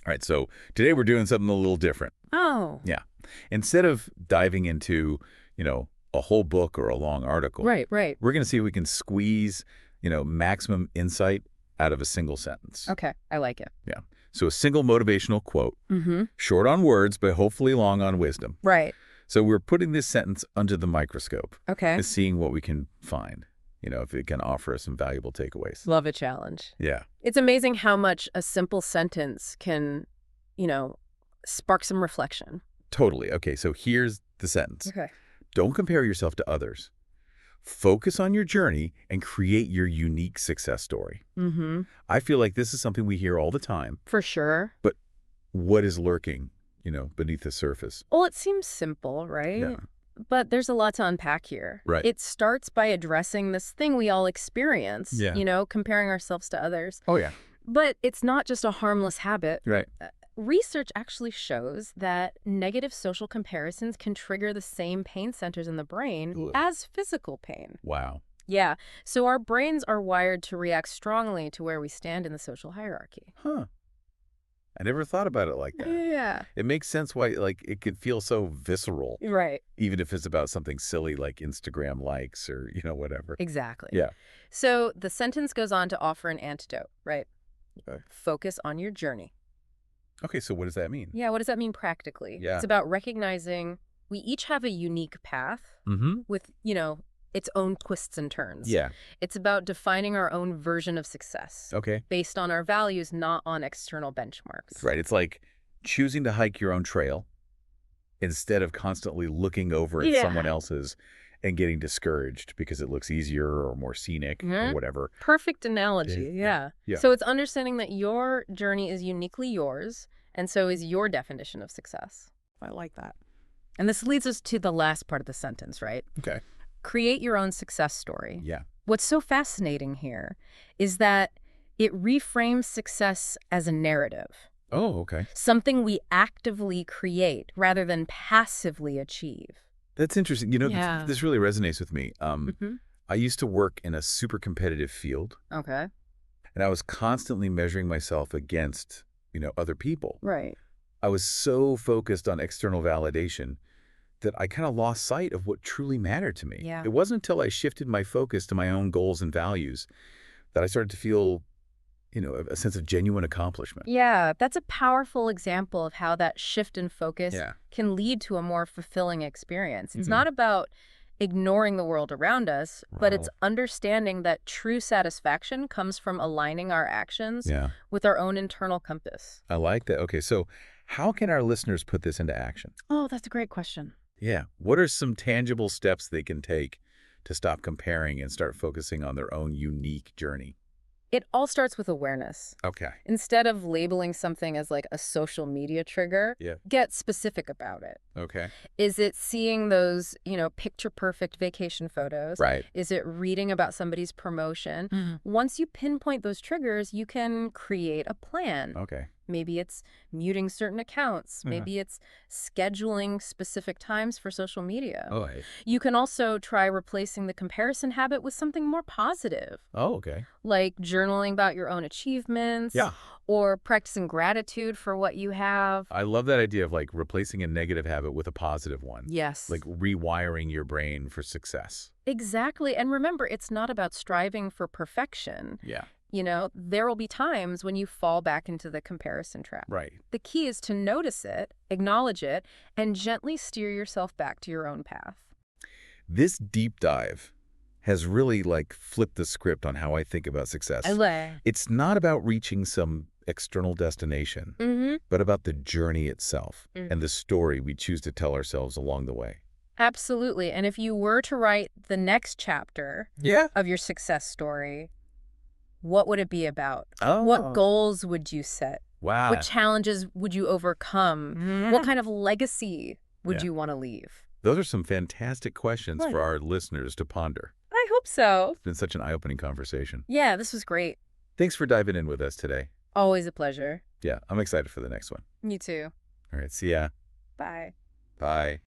All right, so today we're doing something a little different. Oh, Yeah. Instead of diving into, a whole book or a long article, right, right. we're going to see if we can squeeze, maximum insight out of a single sentence. Okay, I like it. Yeah. So a single motivational quote, Mm-hmm. short on words, but hopefully long on wisdom. Right. So we're putting this sentence under the microscope Okay. and seeing what we can find, if it can offer us some valuable takeaways. Love a challenge. Yeah. It's amazing how much a simple sentence can, spark some reflection. Totally. Okay, so here's the sentence. Okay. Don't compare yourself to others. Focus on your journey and create your unique success story. Mm-hmm. I feel like this is something we hear all the time. For sure. But what is lurking, beneath the surface? Well, it seems simple, right? Yeah. But there's a lot to unpack here. Right. It starts by addressing this thing we all experience, Yeah. Comparing ourselves to others. Oh, yeah. But it's not just a harmless habit. Right. Research actually shows that negative social comparisons can trigger the same pain centers in the brain Ugh. as physical pain. Wow. Yeah, so our brains are wired to react strongly to where we stand in the social hierarchy. Huh. I never thought about it like that. Yeah. It makes sense why, it could feel so visceral, Right. even if it's about something silly like Instagram likes or, whatever. Exactly. Yeah. So the sentence goes on to offer an antidote, right? Okay. Focus on your journey. Okay, so what does that mean? Yeah, what does that mean practically? Yeah. It's about recognizing we each have a unique path Mm-hmm. with, its own twists and turns. Yeah. It's about defining our own version of success Okay. based on our values, not on external benchmarks. Right. It's like choosing to hike your own trail instead of constantly looking over at Yeah. someone else's and getting discouraged because it looks easier or more scenic or Mhm. whatever. Perfect analogy, yeah. Yeah. So it's understanding that your journey is uniquely yours, and so is your definition of success. I like that. And this leads us to the last part of the sentence, right? Okay. Create your own success story. Yeah. What's so fascinating here is that it reframes success as a narrative, Oh, okay. something we actively create rather than passively achieve. That's interesting. Yeah. This really resonates with me. Mm-hmm. I used to work in a super competitive field, Okay. and I was constantly measuring myself against, other people. Right. I was so focused on external validation that I kind of lost sight of what truly mattered to me. Yeah. It wasn't until I shifted my focus to my own goals and values that I started to feel, a sense of genuine accomplishment. Yeah, that's a powerful example of how that shift in focus Yeah. can lead to a more fulfilling experience. It's Mhm. not about ignoring the world around us, but it's understanding that true satisfaction comes from aligning our actions Yeah. with our own internal compass. I like that. Okay, so how can our listeners put this into action? Oh, that's a great question. Yeah. What are some tangible steps they can take to stop comparing and start focusing on their own unique journey? It all starts with awareness. Okay. Instead of labeling something as like a social media trigger, Yeah. get specific about it. Okay. Is it seeing those, picture perfect vacation photos? Right. Is it reading about somebody's promotion? Once you pinpoint those triggers, you can create a plan. Okay. Maybe it's muting certain accounts. Uh-huh. Maybe it's scheduling specific times for social media. Oh, You can also try replacing the comparison habit with something more positive, okay. like journaling about your own achievements. Yeah. Or practicing gratitude for what you have. I love that idea of replacing a negative habit with a positive one. Yes. Like rewiring your brain for success. Exactly. And remember, it's not about striving for perfection. Yeah. There will be times when you fall back into the comparison trap. Right. The key is to notice it, acknowledge it, and gently steer yourself back to your own path. This deep dive has really flipped the script on how I think about success. It's not about reaching some external destination, Mm-hmm. but about the journey itself and the story we choose to tell ourselves along the way. Absolutely. And if you were to write the next chapter of your success story, what would it be about? Oh. What goals would you set? Wow. What challenges would you overcome? What kind of legacy would Yeah. you want to leave? Those are some fantastic questions Right. for our listeners to ponder. I hope so. It's been such an eye-opening conversation. Yeah, this was great. Thanks for diving in with us today. Always a pleasure. Yeah, I'm excited for the next one. You too. All right, see ya. Bye. Bye.